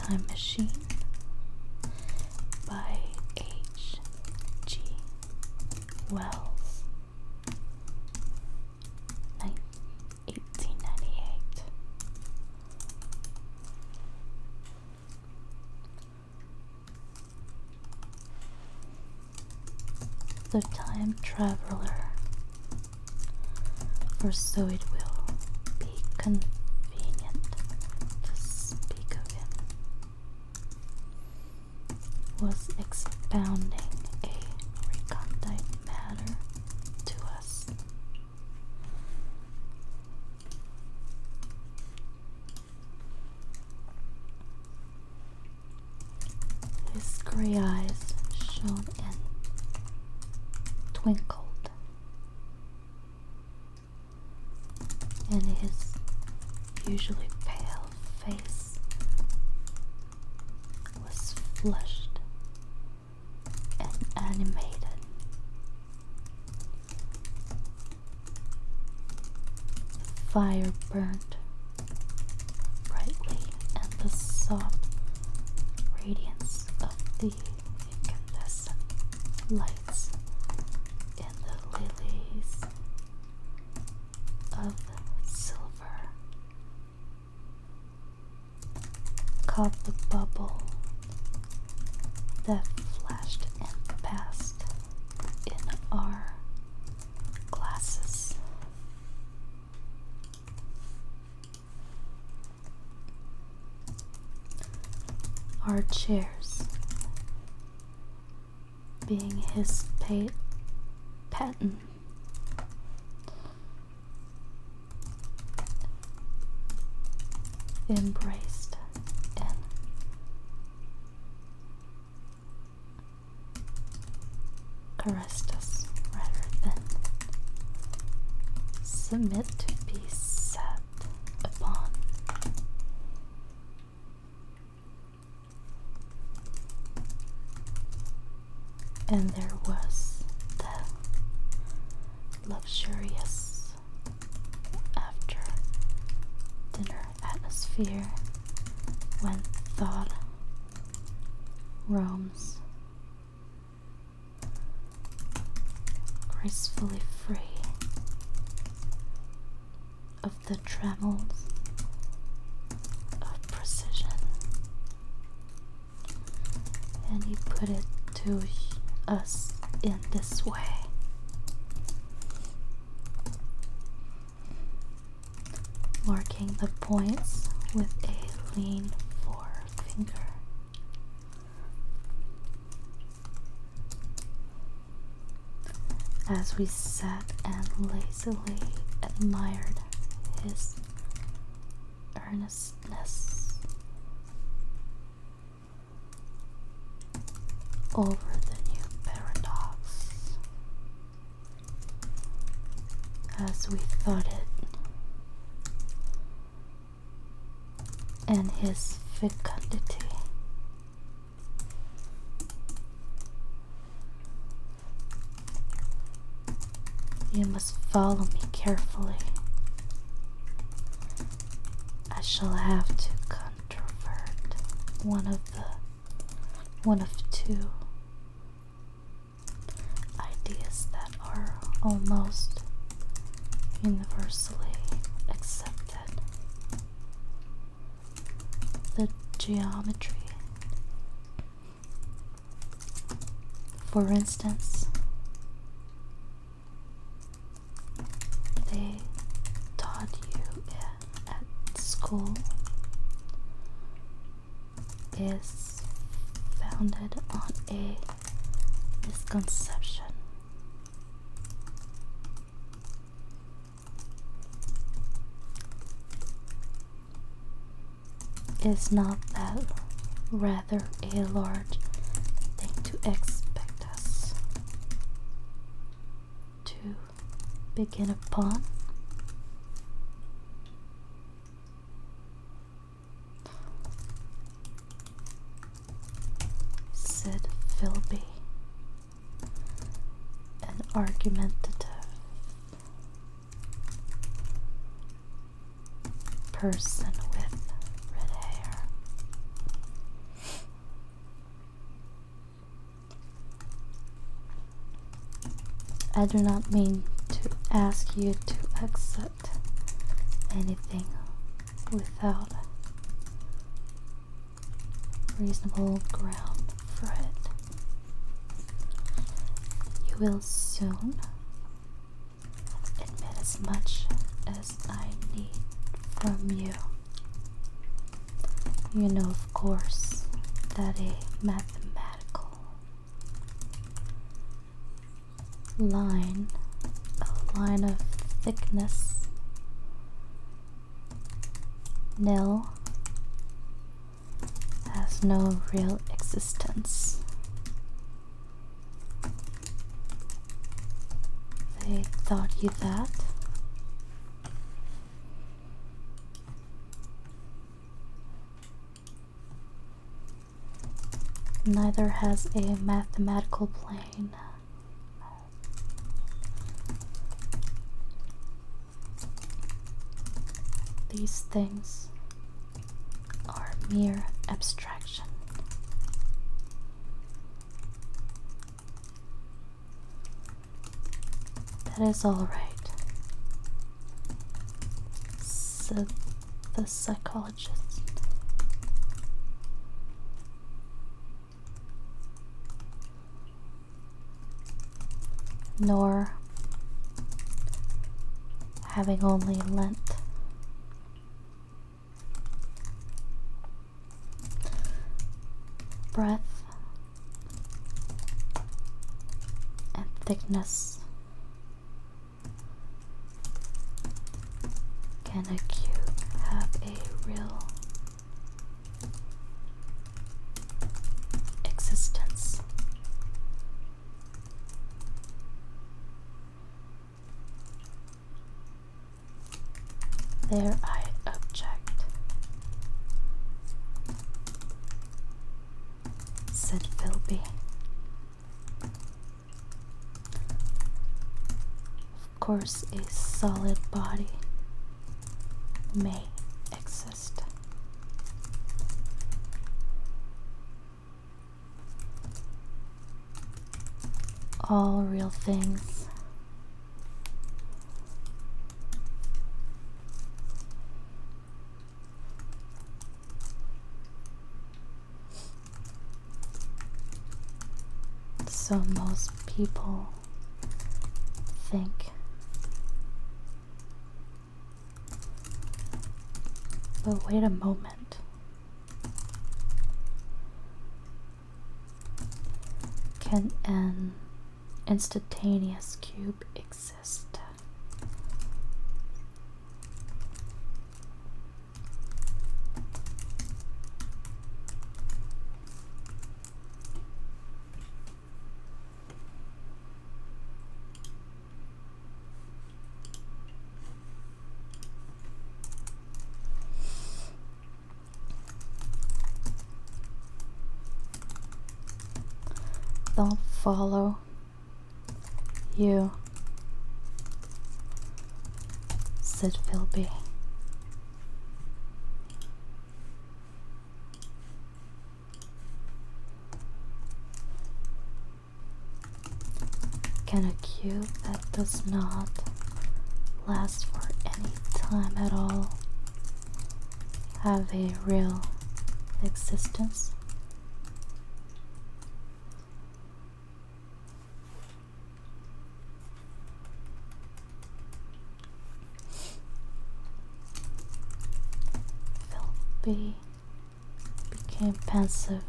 Time Machine by H.G. Wells, 1898. The Time Traveler, for so it will be convenient to speak of him, was expounding a recondite matter to us. His gray eyes shone and twinkled, and his usually pale face was flushed and animated. The fire burned brightly, and the soft radiance of the incandescent lights in the lilies of silver caught the bubble that flashed and passed in our glasses. Our chairs, being his patent, embraced and caressed us rather than submit to be sat upon. And there was the luxurious after dinner atmosphere when thought roams gracefully free of the trammels of precision. And he put it to us in this way. Marking the points with a lean forefinger. As we sat and lazily admired his earnestness over the new paradox, as we thought it, and his fecundity. You must follow me carefully. I shall have to controvert one of two ideas that are almost universally accepted. The geometry, for instance, they taught you at school, is founded on a misconception. Is not that rather a large thing to expect us to begin upon? Said Philby, an argumentative person with red hair. I do not mean to ask you to accept anything without reasonable ground for it. You will soon admit as much as I need from you. You know, of course, that a mathematical line, a line of thickness nil, has no real existence. They taught you that? Neither has a mathematical plane. These things are mere abstraction. That is all right, said the psychologist. Nor, having only lent breadth and thickness, can a cube have a real existence? There I object, said Philby. Of course, a solid body may exist. All real things so most people think. But wait a moment. Can an instantaneous cube exist? Don't follow you, said Philby. Can a cube that does not last for any time at all have a real existence? Philby became pensive.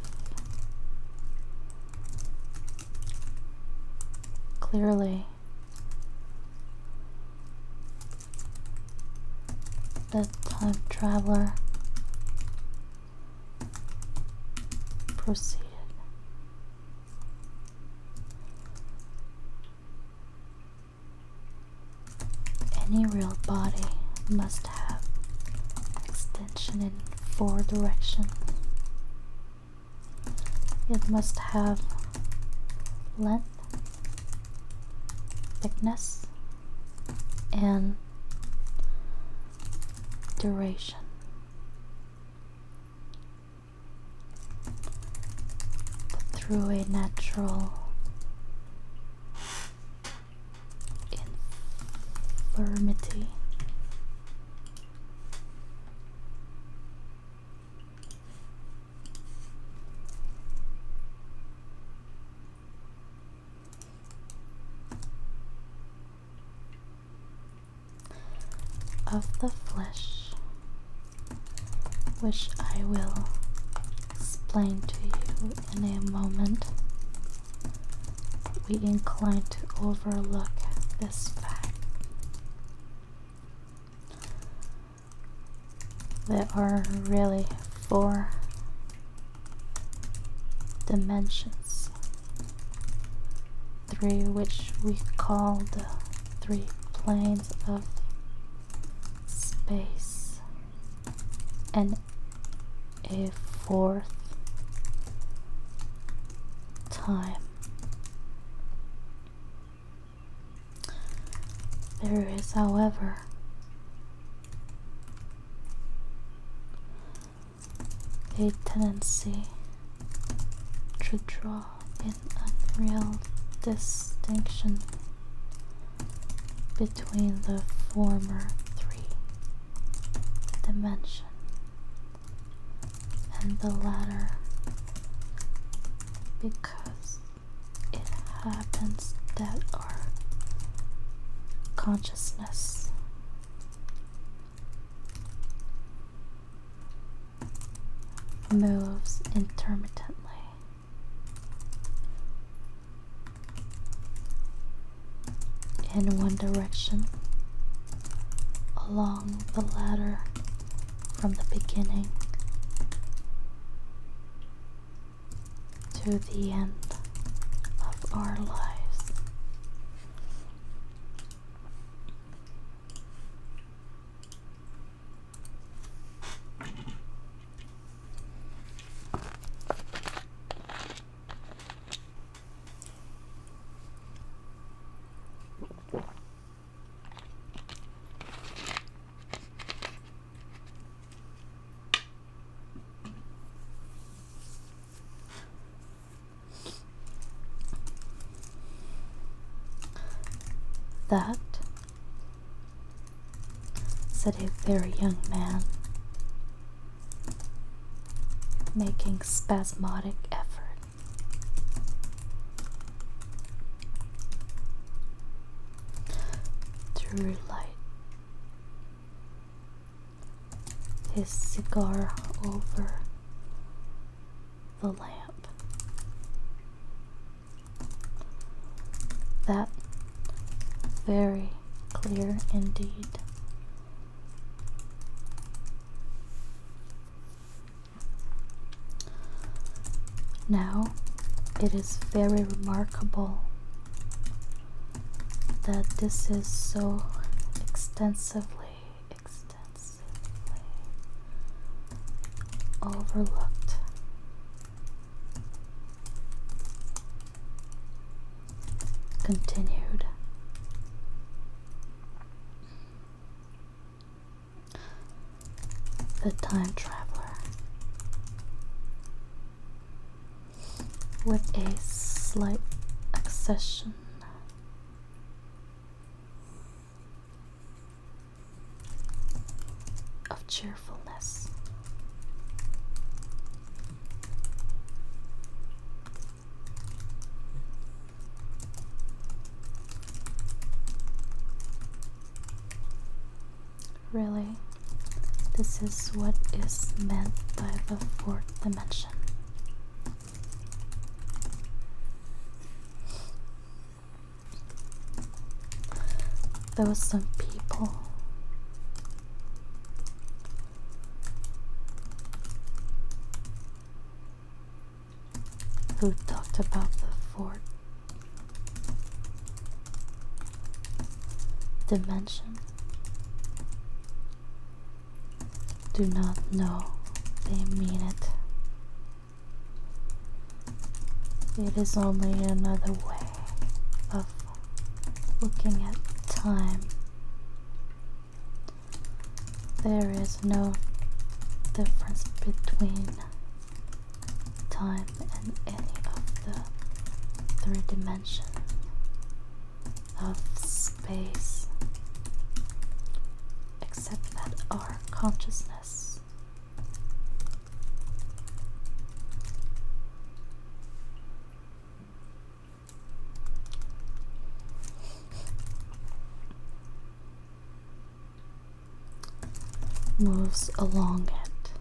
Clearly, the time traveler proceeded. Any real body must have extension in 4 directions. It must have length, thickness, and duration. But through a natural uniformity. Of the flesh, which I will explain to you in a moment, we incline to overlook this fact. There are really 4 dimensions, 3 which we call the 3 planes of space, and a 4th time. There is, however, a tendency to draw an unreal distinction between the former 3 dimensions and the latter, because it happens that our consciousness moves intermittently in one direction along the ladder from the beginning to the end of our lives. That, said a very young man, making spasmodic effort. To relight his cigar over the lamp. That very clear indeed. Now, it is very remarkable that this is so extensively overlooked. Continued. The time traveler, with a slight accession of cheerfulness, really, this is what is meant by the 4th dimension. There was some people who talked about the 4th dimension do not know they mean it. It is only another way of looking at time. There is no difference between time and any of the 3 dimensions of space consciousness. Moves along it,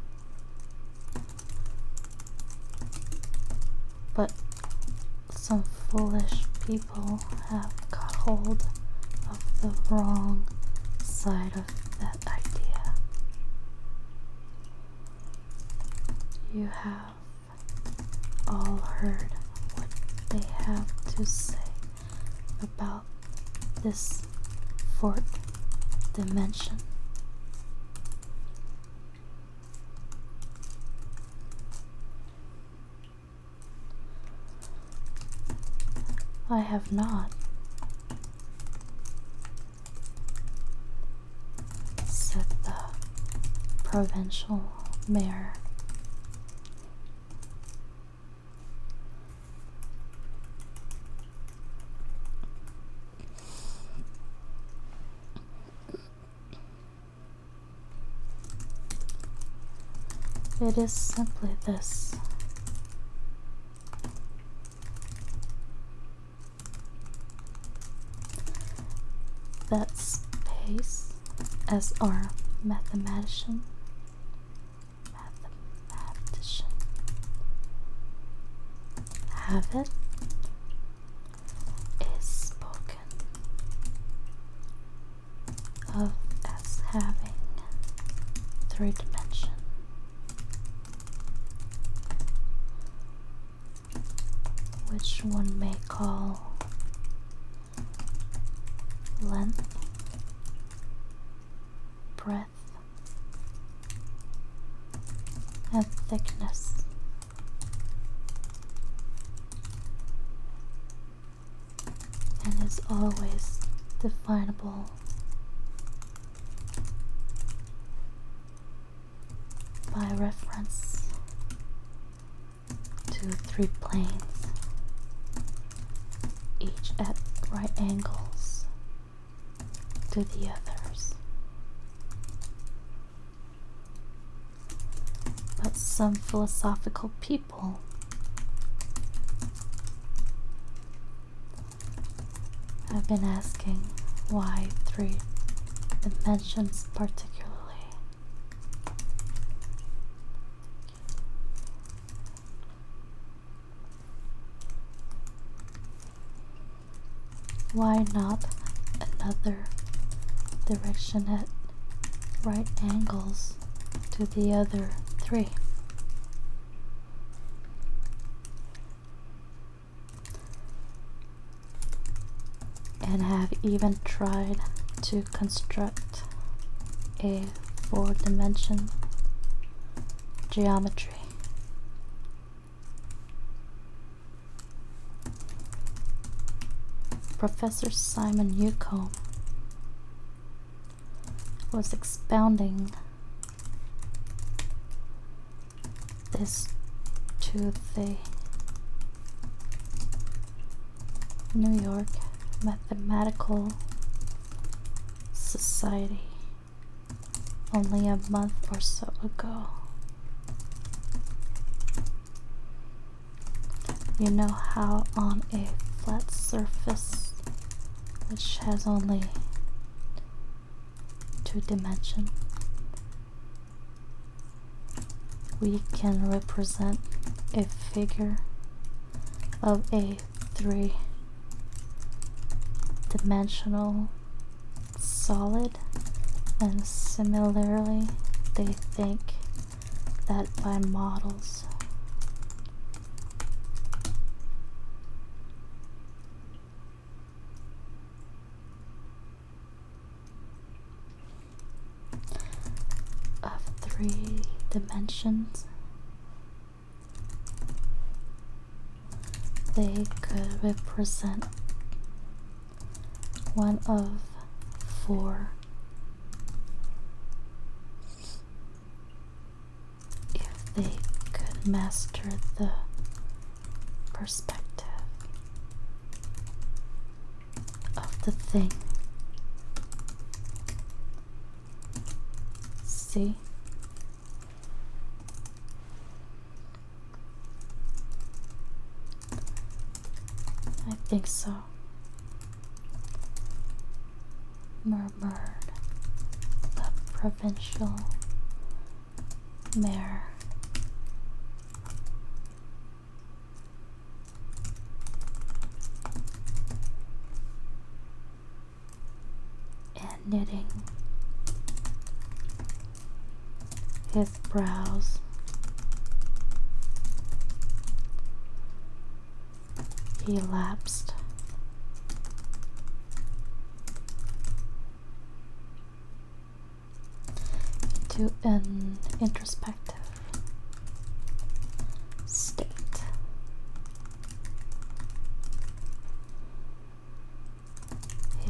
but some foolish people have got hold of the wrong side of that idea. You have all heard what they have to say about this fourth dimension. I have not, said the provincial mayor. It is simply this. That space, as our mathematician have it, is spoken of as having 3 dimensions, which one may call length, breadth, and thickness. And is always definable by reference to 3 planes, each at right angles to the others. But some philosophical people have been asking why 3 dimensions particularly. Why not another direction at right angles to the other 3? And have even tried to construct a 4-dimension geometry. Professor Simon Newcomb was expounding this to the New York Mathematical Society only a month or so ago. You know how on a flat surface which has only 2 dimensions, we can represent a figure of a 3-dimensional solid, and similarly they think that by models of 3 dimensions they could represent one of 4 if they could master the perspective of the thing. See? think so, murmured the provincial mayor. And knitting his brows, he lapsed into an introspective state.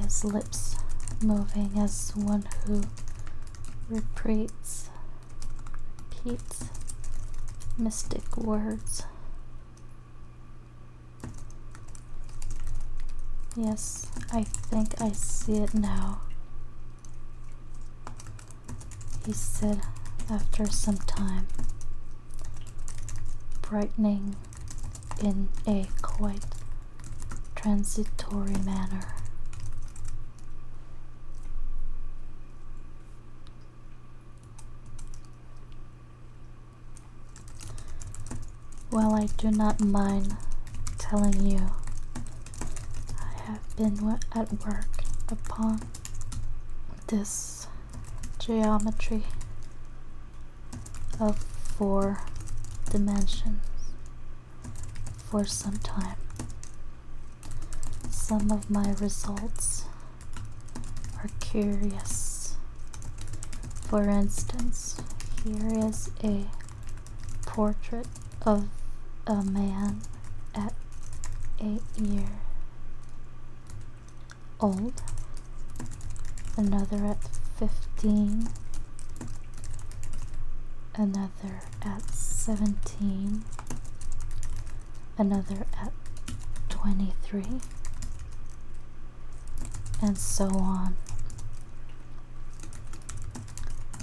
His lips moving as one who repeats mystic words. Yes, I think I see it now, he said after some time, brightening in a quite transitory manner. Well, I do not mind telling you, I have been at work upon this geometry of 4 dimensions for some time. Some of my results are curious. For instance, here is a portrait of a man at 8 years old, another at 15, another at 17, another at 23, and so on.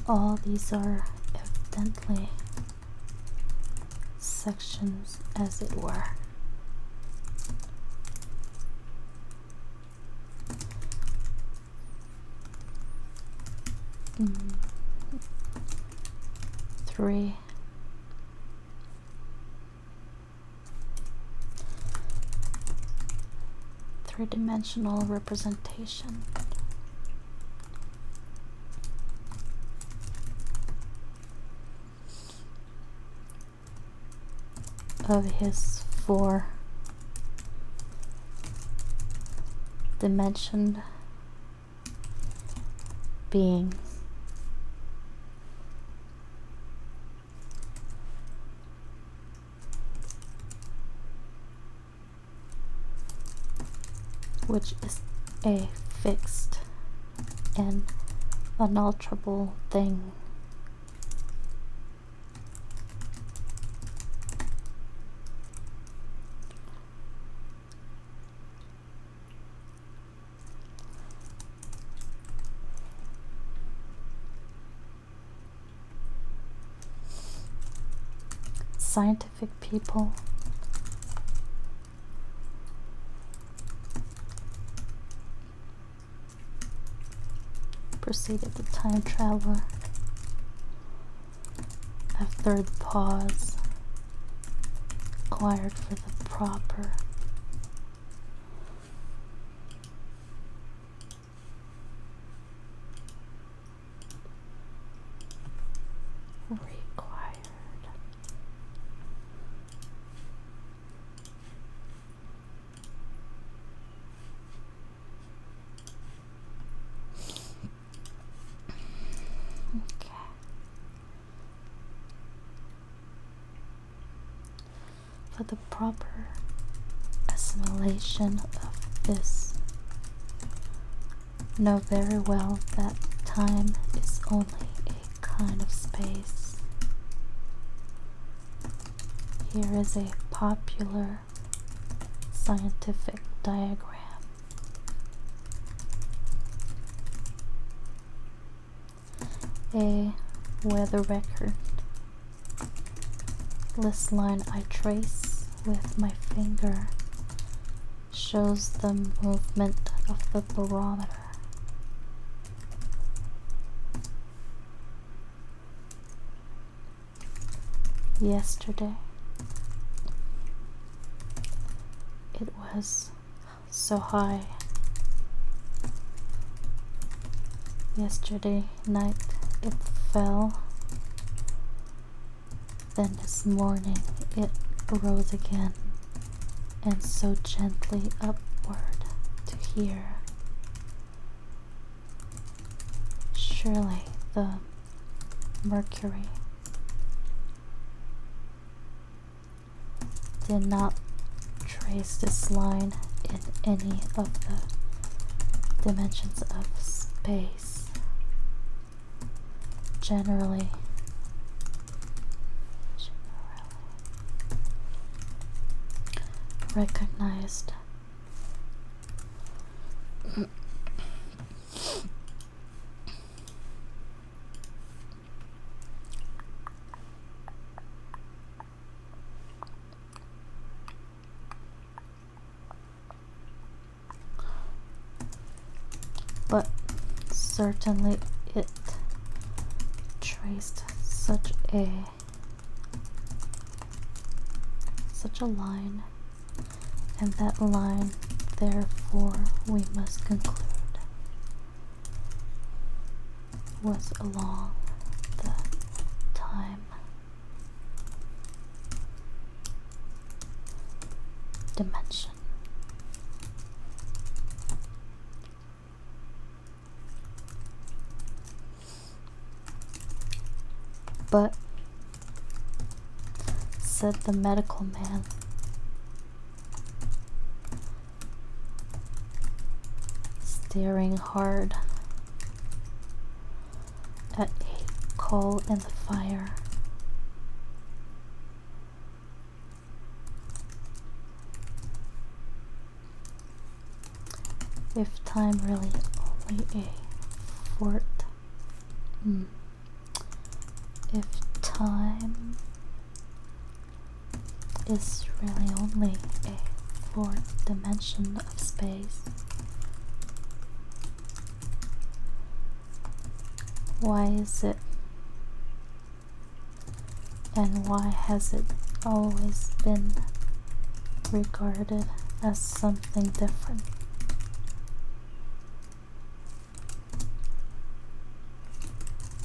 All these are evidently sections, as it were. Three-dimensional representation of his 4-dimensioned being. Which is a fixed and unalterable thing. Scientific people proceeded the time traveler after the pause required for the proper for the proper assimilation of this. Know very well that time is only a kind of space. Here is a popular scientific diagram. A weather record. This line I trace with my finger shows the movement of the barometer. Yesterday, it was so high. Yesterday night, it fell. Then this morning, it rose again, and so gently upward to here. Surely the mercury did not trace this line in any of the dimensions of space. Generally recognized. But certainly it traced such a line, and that line, therefore, we must conclude, was along the time dimension. But, said the medical man, staring hard at a coal in the fire, if time really only a fourth, if time is really only a fourth dimension of space, why is it, and why has it always been regarded as something different?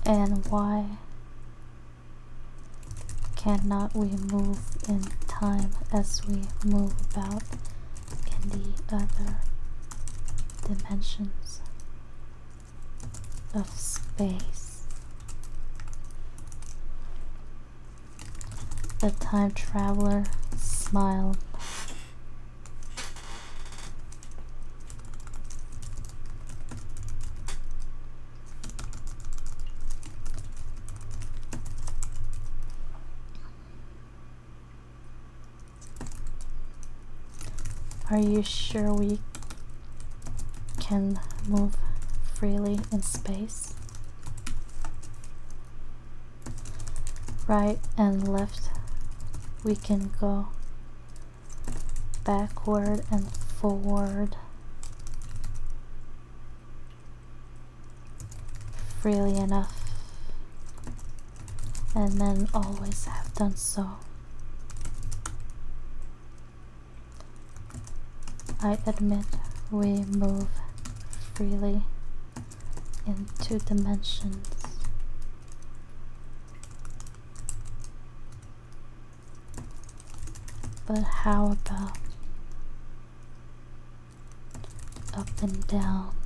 And why cannot we move in time as we move about in the other dimensions of space? The time traveler smiled. Are you sure we can move freely in space? Right and left, we can go backward and forward freely enough, and then always have done so. I admit we move freely in two dimensions. But how about up and down?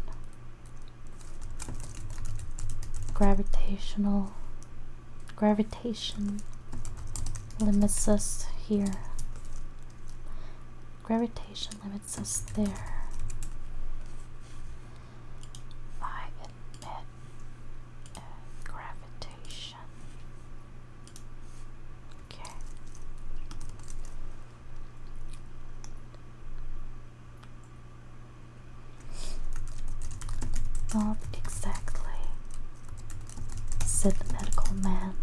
Gravitation limits us here. Gravitation limits us there. I admit gravitation. Okay. Not exactly, said the medical man.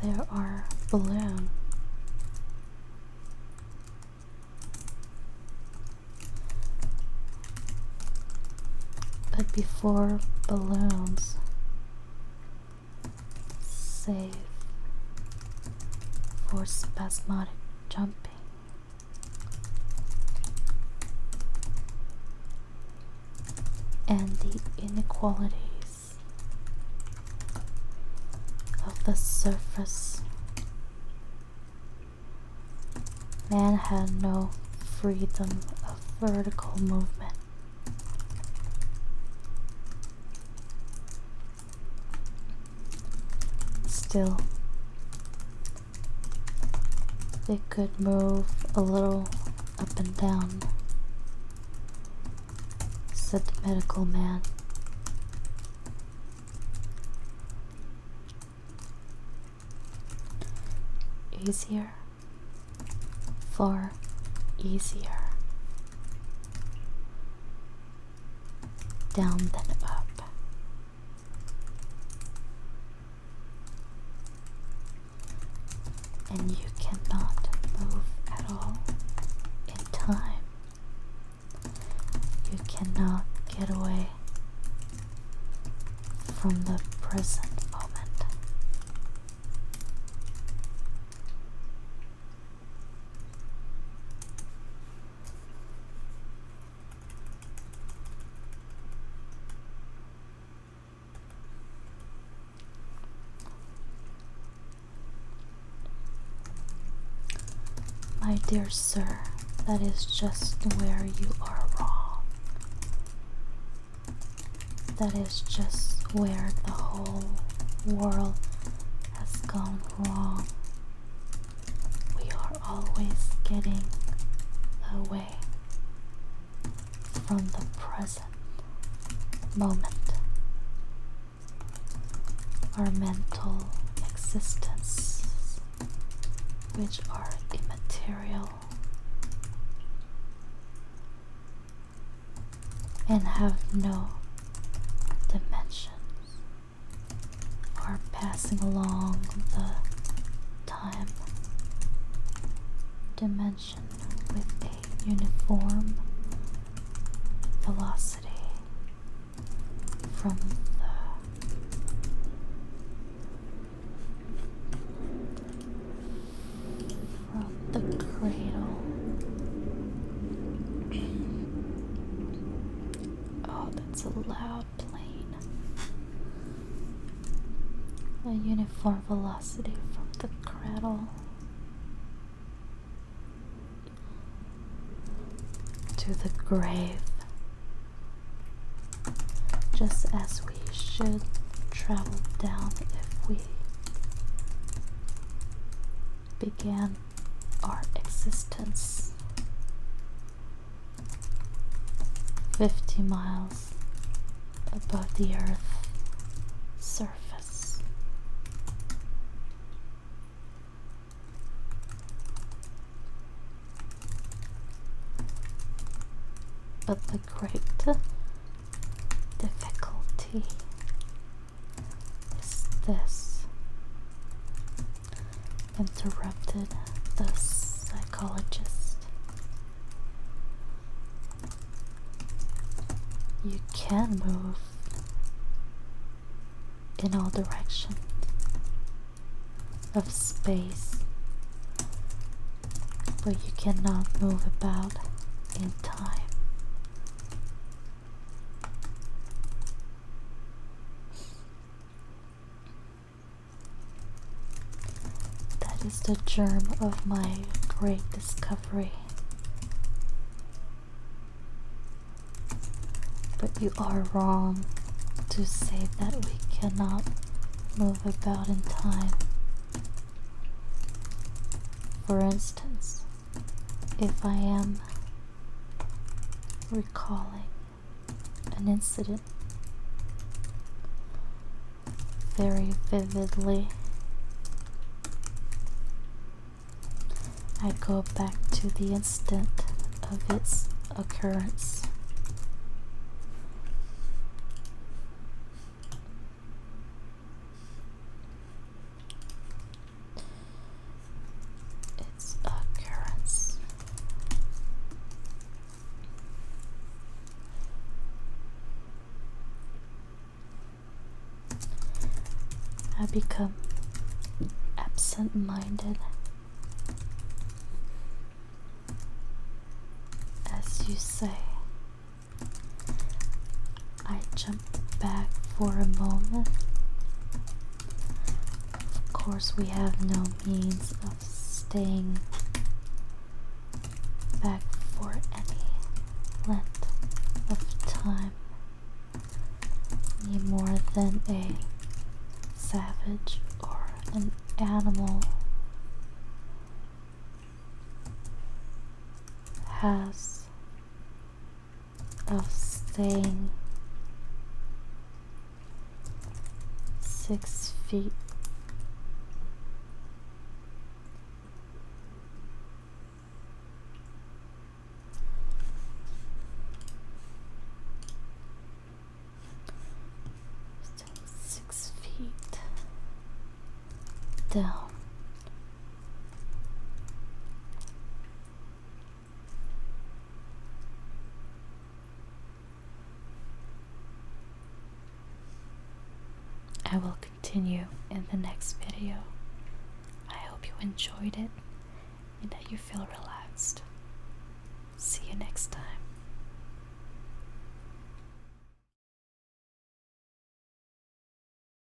There are balloons But before balloons, save for spasmodic jumping. And the inequalities of the surface. Man had no freedom of vertical movement. Still, they could move a little up and down, said the medical man. Easier, far easier. Down then up. And you cannot move at all in time. You cannot get away from the present moment. My dear sir, that is just where you are wrong. That is just where the whole world has gone wrong. We are always getting away from the present moment. Our mental existence, which are immaterial and have no dimensions, are passing along the time dimension with a uniform velocity from the cradle. Oh, that's a loud plane. A uniform velocity from the cradle to the grave, just as we should travel down if we began our existence 50 miles above the Earth's surface. But the great difficulty is this, interrupted the psychologist. You can move in all directions of space, but you cannot move about in time. That is the germ of my great discovery. But you are wrong to say that we cannot move about in time. For instance, if I am recalling an incident very vividly, I go back to the instant of its occurrence. become absent-minded as you say. I jumped back for a moment. Of course, we have no means of staying back for any length of time, any more than a savage or an animal has of staying 6 feet. Staying 6 feet down. I will continue in the next video. I hope you enjoyed it and that you feel relaxed. See you next time.